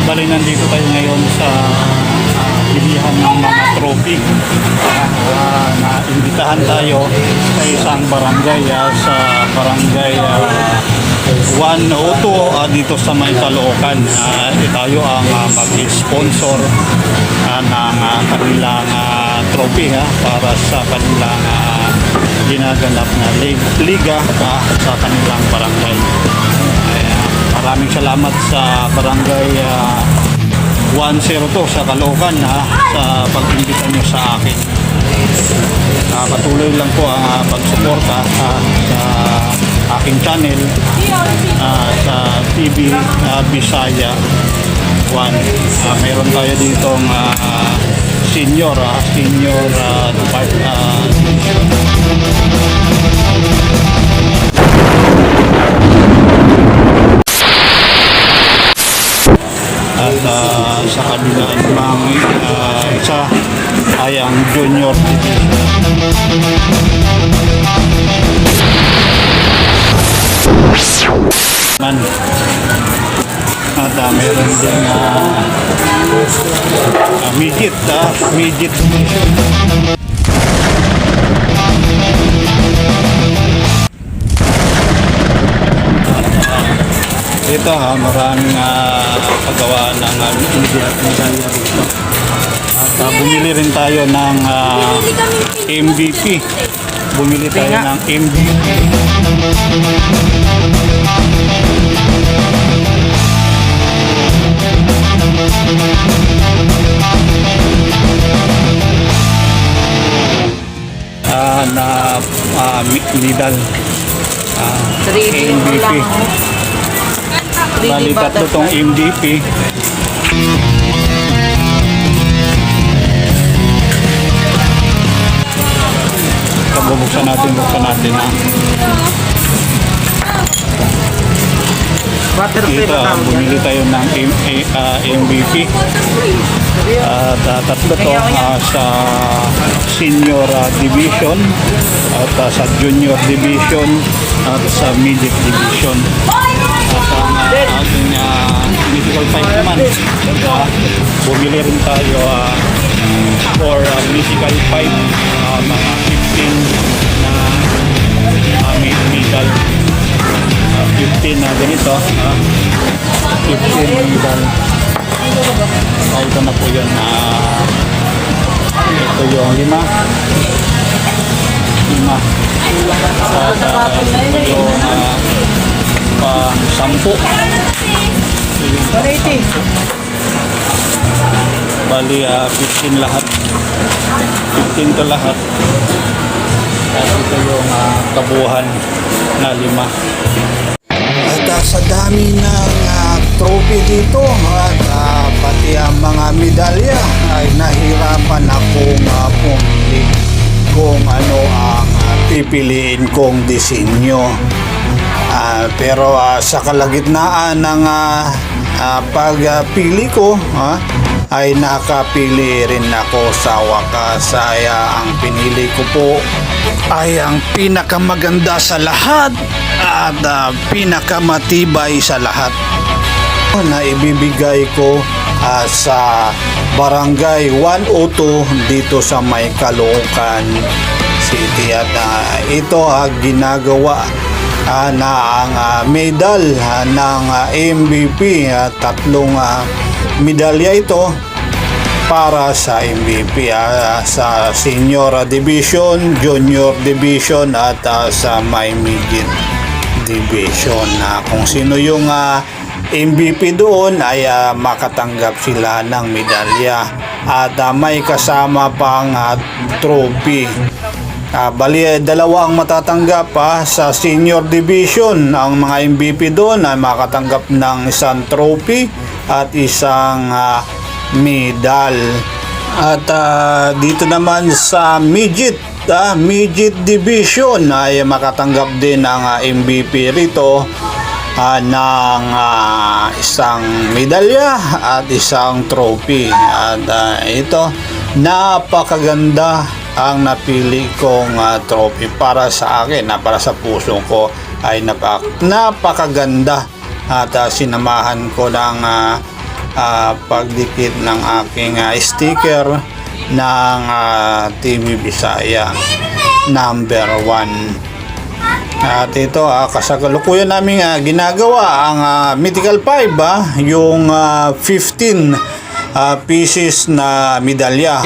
Bali, nandito tayo ngayon sa bilihan ng mga trophy. Naimbitahan tayo sa isang barangay, sa barangay 102 dito sa may Caloocan. Tayo ang mag-sponsor ng kanilang trophy para sa kanilang ginaganap na liga sa kanilang barangay. Maraming salamat sa barangay 102 sa Caloocan sa pag-imbita nyo sa akin. Patuloy lang po ang pagsuporta sa aking channel sa TV Bisaya 1. Mayroon tayo ditong senior at sa kabila namang isa ay ang junior division. At meron din midget division. Ito maraming paggawa ng medalya dito. At bumili rin tayo ng MVP. Bumili tayo ng MVP. Na medal. MVP. Bali, tatlo tong MVP. Buksan natin Ito, bumili tayo ng MVP. Tatlo to sa senior division at sa junior division at sa midget division. At ang ating medical fight naman, bumili rin tayo for medical fight mga 15 na medal. 15 na ganito, 15 medal. Ito na po yun. Ito yung 5. At ito yung pang-10. Bali 15 lahat. 15 to lahat. At ito yung kabuuhan na 5. At sa dami ng trophy dito at pati ang mga medalya ay nahirapan akong pumili kung ano ang pipiliin kong disenyo. Pero sa kalagitnaan ng pagpili ko ay nakapili rin ako sa wakas. Ang pinili ko po ay ang pinakamaganda sa lahat at pinakamatibay sa lahat na ibibigay ko sa barangay 102 dito sa may Caloocan City. At ito ginagawa na ang medal ng MVP. Tatlong medalya ito para sa MVP sa senior division, junior division at sa may midget division. Kung sino yung MVP doon ay makatanggap sila ng medalya at may kasama pang trophy. Bali, dalawa ang matatanggap sa senior division. Ang mga MVP doon ay makatanggap ng isang trophy at isang medal. At dito naman sa midget division ay makatanggap din ng MVP rito ng isang medalya at isang trophy. At ito, napakaganda ang napili kong trophy para sa akin, para sa puso ko ay napakaganda. At sinamahan ko ng pagdikit ng aking sticker ng TV Bisaya number 1. At ito kasalukuyan namin ginagawa ang Mythical 5, yung 15 pieces na medalya.